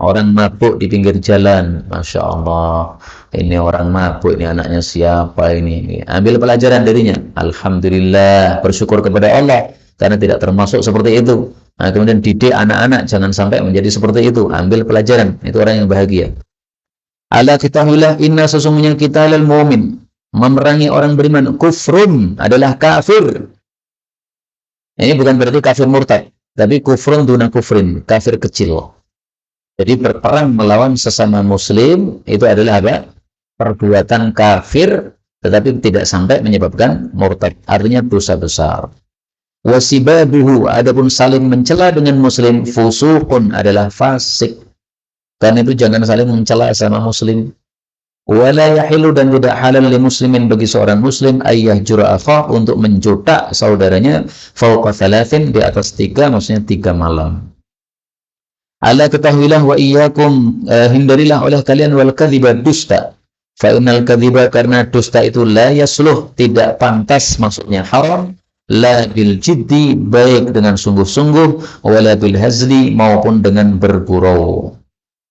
Orang mabuk di pinggir jalan, Masya Allah, ini orang mabuk, ini anaknya siapa ini? Ambil pelajaran darinya. Alhamdulillah, bersyukur kepada Allah karena tidak termasuk seperti itu. Nah, kemudian didik anak-anak jangan sampai menjadi seperti itu. Ambil pelajaran, itu orang yang bahagia. Ala kitahulah inna, sesungguhnya kita lal mu'min, memerangi orang beriman, kufrun adalah kafir. Ini bukan berarti kafir murtad, tapi kufrun duna kufrin, kafir kecil. Jadi berperang melawan sesama muslim itu adalah apa? Perbuatan kafir, tetapi tidak sampai menyebabkan murtad, artinya dosa besar. Wasibabuhu, adapun saling mencela dengan muslim, fusuqun, adalah fasik. Karena itu jangan saling mencela sama muslim. Wala yahilu, dan tidak halal li muslimin, bagi seorang muslim, ayyah jura akhah, untuk menjodak saudaranya, fauqa thalathin, di atas 3, maksudnya 3 malam. Ala ketahuilah wa iyyakum, hindarilah oleh kalian, wal kadhiba, dusta. Fa innal kadhiba, karena dusta itu la yasluh, tidak pantas, maksudnya haram, la bil jiddi, baik dengan sungguh-sungguh, wala bil hazli, maupun dengan bergurau.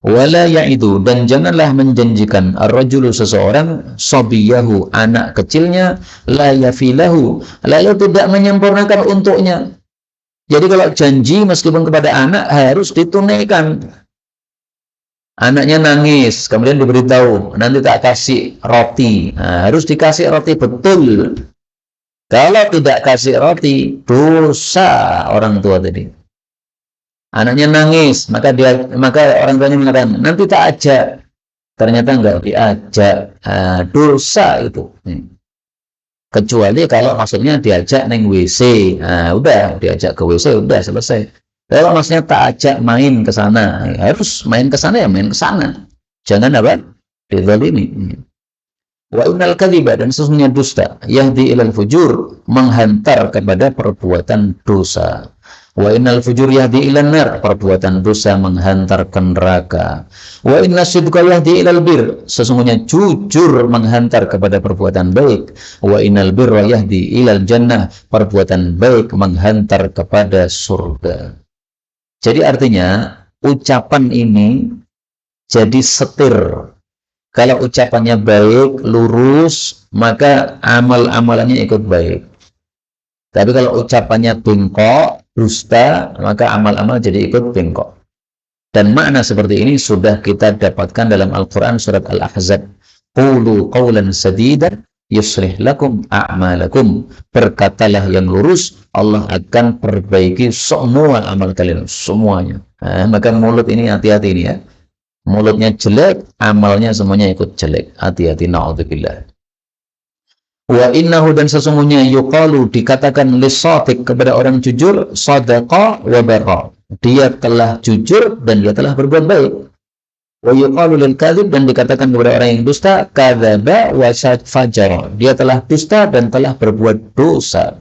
Wala ya'idu, dan janganlah menjanjikan ar-rajulu, seseorang, sabiyahu, anak kecilnya, la yafilahu, lalu tidak menyempurnakan untuknya. Jadi kalau janji meskipun kepada anak harus ditunaikan. Anaknya nangis, kemudian diberitahu, nanti tak kasih roti. Nah, harus dikasih roti betul. Kalau tidak kasih roti, dosa orang tua tadi. Anaknya nangis, maka orang tuanya mengatakan, nanti tak ajak. Ternyata enggak diajak. Dosa itu. Kecuali kalau maksudnya diajak neng WC, udah diajak ke WC, udah selesai. Kalau maksudnya tak ajak main ke sana, harus main ke sana, ya main ke sana. Jangan apa? Dizalimi. Wa innal kadhiba, dan sesungguhnya dusta, yahdi ilal fujur, menghantar kepada perbuatan dosa. Wa innal fujur yahdi ilan nar, perbuatan dosa menghantar ke neraka. Wa inna sidqa yahdi ilal bir, sesungguhnya jujur menghantar kepada perbuatan baik. Wa innal birra yahdi ilal jannah, perbuatan baik menghantar kepada surga. Jadi artinya ucapan ini jadi setir. Kalau ucapannya baik, lurus, maka amal-amalannya ikut baik. Tapi kalau ucapannya bengkok, dusta, maka amal-amal jadi ikut bengkok. Dan makna seperti ini sudah kita dapatkan dalam Al-Quran surat Al-Ahzab. Qulu qawlan sadidan yuslih lakum a'malakum. Berkatalah yang lurus, Allah akan perbaiki semua amal kalian, semuanya. Maka mulut ini hati-hati ini ya. Mulutnya jelek, amalnya semuanya ikut jelek. Hati-hati, na'udzubillah. Wa innahu, dan sesungguhnya yuqalu, dikatakan lissatik, kepada orang jujur, sadaqa wa barra. Dia telah jujur dan dia telah berbuat baik. Wa yuqalu lil kadhib, dan dikatakan kepada orang yang dusta, kadzaba wa fajara. Dia telah dusta dan telah berbuat dosa.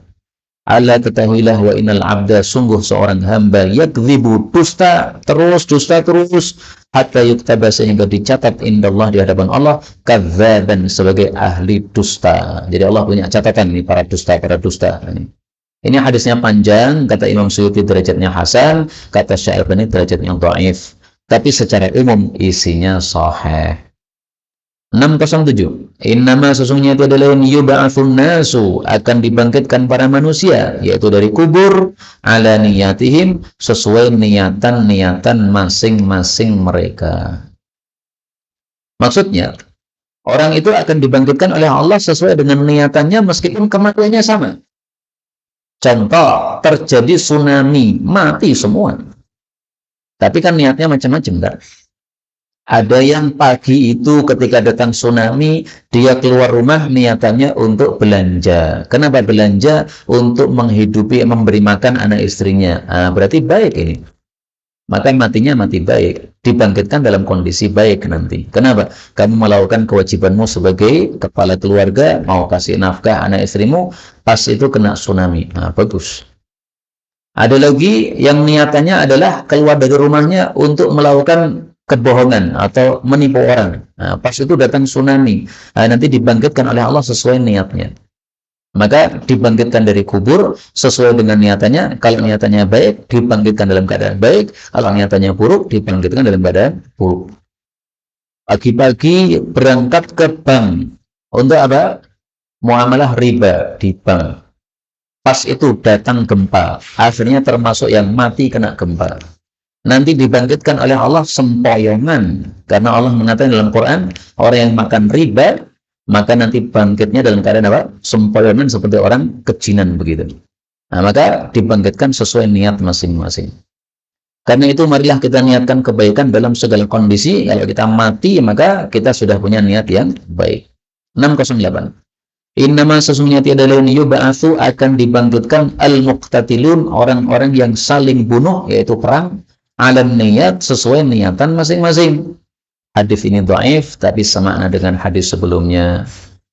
Ala ketahuilah, wa innal abda, sungguh seorang hamba, yakdzibu, dusta terus hatta yuktaba, sehingga dicatat indallah, di hadapan Allah, kadzaban, sebagai ahli dusta. Jadi Allah punya catatan nih para dusta. Ini hadisnya panjang, kata Imam Suyuti derajatnya hasan, kata Syaikhani derajatnya dhaif. Tapi secara umum isinya sahih. 607. Innama, sesungguhnya itu adalah yub'atsun nasu, akan dibangkitkan para manusia, yaitu dari kubur, ala niyatihim, sesuai niatan-niatan masing-masing mereka. Maksudnya, orang itu akan dibangkitkan oleh Allah sesuai dengan niatannya meskipun kematiannya sama. Contoh, terjadi tsunami, mati semua. Tapi kan niatnya macam-macam, kan? Ada yang pagi itu ketika datang tsunami, dia keluar rumah niatannya untuk belanja. Kenapa belanja? Untuk menghidupi, memberi makan anak istrinya. Berarti baik ini. Maka matinya mati baik. Dibangkitkan dalam kondisi baik nanti. Kenapa? Kamu melakukan kewajibanmu sebagai kepala keluarga, mau kasih nafkah anak istrimu, pas itu kena tsunami. Bagus. Ada lagi yang niatannya adalah keluar dari rumahnya untuk melakukan kebohongan atau menipu orang. Pas itu datang tsunami. Nanti dibangkitkan oleh Allah sesuai niatnya. Maka dibangkitkan dari kubur sesuai dengan niatannya. Kalau niatannya baik, dibangkitkan dalam keadaan baik. Kalau niatannya buruk, dibangkitkan dalam keadaan buruk. Pagi-pagi berangkat ke bank. Untuk apa? Muamalah riba di bank. Pas itu datang gempa. Akhirnya termasuk yang mati kena gempa. Nanti dibangkitkan oleh Allah sempoyongan. Karena Allah mengatakan dalam Quran, orang yang makan riba, maka nanti bangkitnya dalam keadaan apa? Sempoyongan, seperti orang kejinan begitu. Maka dibangkitkan sesuai niat masing-masing. Karena itu marilah kita niatkan kebaikan dalam segala kondisi. Kalau kita mati, maka kita sudah punya niat yang baik. 608. Innama, sesungguhnya tiada lain, yub'atsu, akan dibangkitkan al-muqtatilun, orang-orang yang saling bunuh, yaitu perang, alam niat, sesuai niatan masing-masing. Hadis ini dhaif, tapi semakna dengan hadis sebelumnya.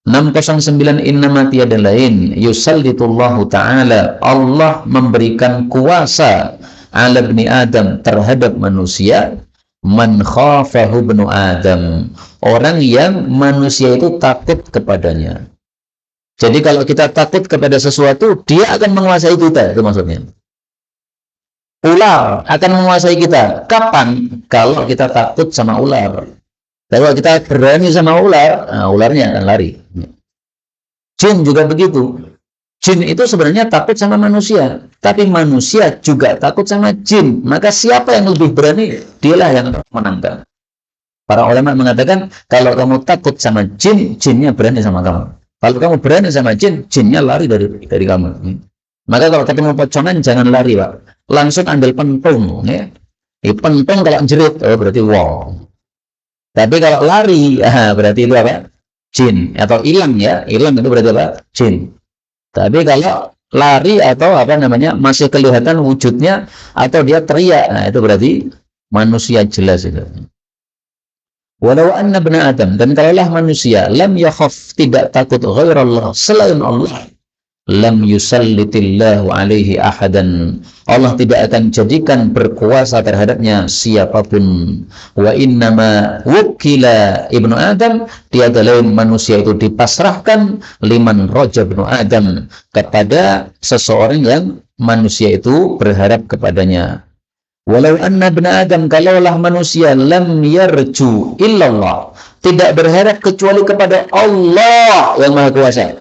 609. Innama, tiada lain, yusallitullahu ta'ala, Allah memberikan kuasa, ala bni Adam, terhadap manusia, man khafahu bnu Adam, orang yang manusia itu takut kepadanya. Jadi kalau kita takut kepada sesuatu, dia akan menguasai kita, itu maksudnya. Ular akan menguasai kita. Kapan? Kalau kita takut sama ular. Kalau kita berani sama ular, ularnya akan lari. Jin juga begitu. Jin itu sebenarnya takut sama manusia. Tapi manusia juga takut sama jin. Maka siapa yang lebih berani? Dialah yang menangkan. Para ulama mengatakan, kalau kamu takut sama jin, jinnya berani sama kamu. Kalau kamu berani sama jin, jinnya lari dari kamu. Maka kalau ketemu pocongan, jangan lari, Pak. Langsung ambil pentung, ya. Pentung kalau jerit, berarti wow. Tapi kalau lari, berarti itu apa? Jin. Atau hilang, ya. Hilang itu berarti apa? Jin. Tapi kalau lari atau apa namanya, masih kelihatan wujudnya, atau dia teriak, itu berarti manusia jelas itu. Walau anna bna Adam, dan kalaulah manusia, lam yakhaf, tidak takut ghairallah, selain Allah, lam yusallitillahu alaihi ahadan, Allah tidak akan jadikan berkuasa terhadapnya siapapun. Wa innama wukila ibnu Adam, tiada lain manusia itu dipasrahkan, liman roja ibnu Adam, kepada seseorang yang manusia itu berharap kepadanya. Walau anna ibna Adam, kalaulah manusia, lam yarju illallah, tidak berharap kecuali kepada Allah yang maha kuasa,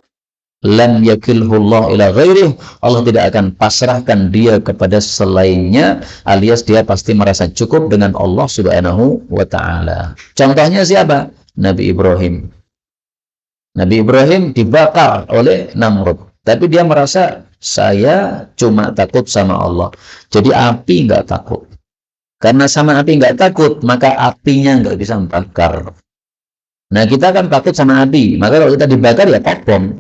lam yakilhullah ila ghairih, Allah tidak akan pasrahkan dia kepada selainnya, alias dia pasti merasa cukup dengan Allah subhanahu wa ta'ala. Contohnya siapa? Nabi Ibrahim. Nabi Ibrahim dibakar oleh Namrud, tapi dia merasa, saya cuma takut sama Allah, jadi api nggak takut. Karena sama api nggak takut, maka apinya nggak bisa membakar. Nah, kita kan takut sama api, maka kalau kita dibakar ya kobong.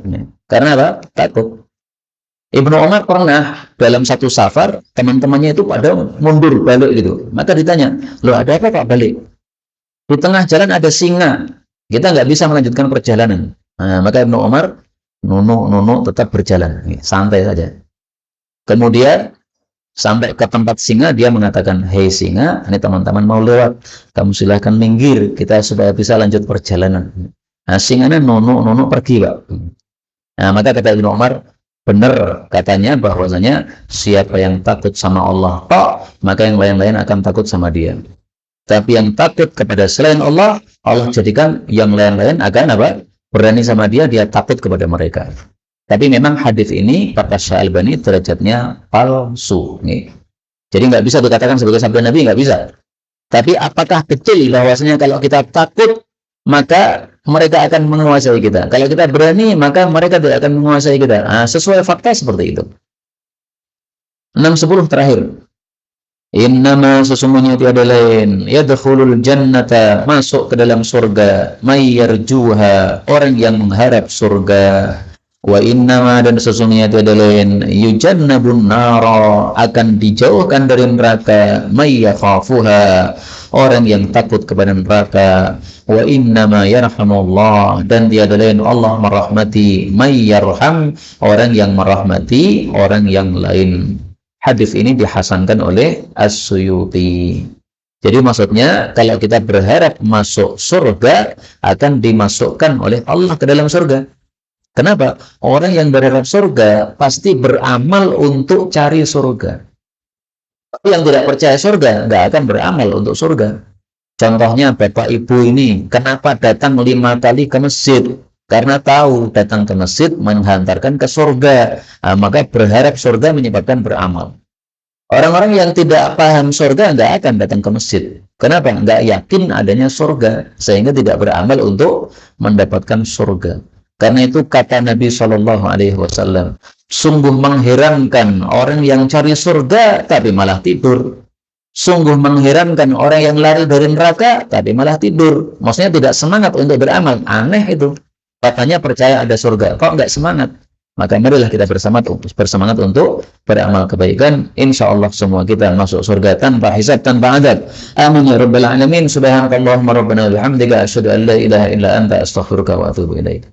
Karena apa? Takut. Ibnu Umar pernah dalam satu safar, teman-temannya itu pada mundur balik gitu. Maka ditanya, loh ada apa Pak balik? Di tengah jalan ada singa, kita nggak bisa melanjutkan perjalanan. Nah, maka Ibnu Umar nunuk tetap berjalan, santai saja. Kemudian sampai ke tempat singa, dia mengatakan, hei singa, ini teman-teman mau lewat, kamu silahkan minggir, kita supaya bisa lanjut perjalanan. Nah, singanya nunuk pergi, Pak. Nah, maka kata Ibnu Umar, benar katanya bahwasanya siapa yang takut sama Allah, maka yang lain-lain akan takut sama dia. Tapi yang takut kepada selain Allah, Allah jadikan yang lain-lain akan apa? Berani sama dia, dia takut kepada mereka. Tapi memang hadis ini kata Syalbani derajatnya palsu. Nih. Jadi nggak bisa dikatakan sebagai sabda Nabi, nggak bisa. Tapi apakah kecil bahwasanya kalau kita takut maka mereka akan menguasai kita. Kalau kita berani maka mereka tidak akan menguasai kita. Nah, sesuai fakta seperti itu. 6-10 terakhir. Innama sesungguhnya tiada lain yadkhulul jannata masuk ke dalam surga may yarjuha orang yang mengharap surga. Wa innama dan sesungguhnya tiada lain yujannabun nara akan dijauhkan dari neraka may yakhafuha orang yang takut kepada neraka. Wa innama yarhamullah dan tiada lain Allah merahmati may yarham orang yang merahmati orang yang lain. Hadis ini dihasankan oleh As-Suyuti. Jadi maksudnya kalau kita berharap masuk surga akan dimasukkan oleh Allah ke dalam surga. Kenapa? Orang yang berharap surga pasti beramal untuk cari surga. Tapi yang tidak percaya surga nggak akan beramal untuk surga. Contohnya Bapak Ibu ini kenapa datang 5 kali ke masjid? Karena tahu datang ke masjid menghantarkan ke surga. Nah, maka berharap surga menyebabkan beramal. Orang-orang yang tidak paham surga nggak akan datang ke masjid. Kenapa? Nggak yakin adanya surga. Sehingga tidak beramal untuk mendapatkan surga. Karena itu kata Nabi SAW, sungguh mengherankan orang yang cari surga tapi malah tidur. Sungguh mengherankan orang yang lari dari neraka tapi malah tidur. Maksudnya tidak semangat untuk beramal. Aneh itu. Katanya percaya ada surga, kok nggak semangat? Maka marilah kita bersemangat untuk beramal kebaikan. Insya Allah semua kita masuk surga tanpa hisab, tanpa adab. Amin ya rabbal alamin. Subhanakallahumma rabbana wa bihamdika asyhadu an la ilaha illa anta astaghfiruka wa atubu ilaik.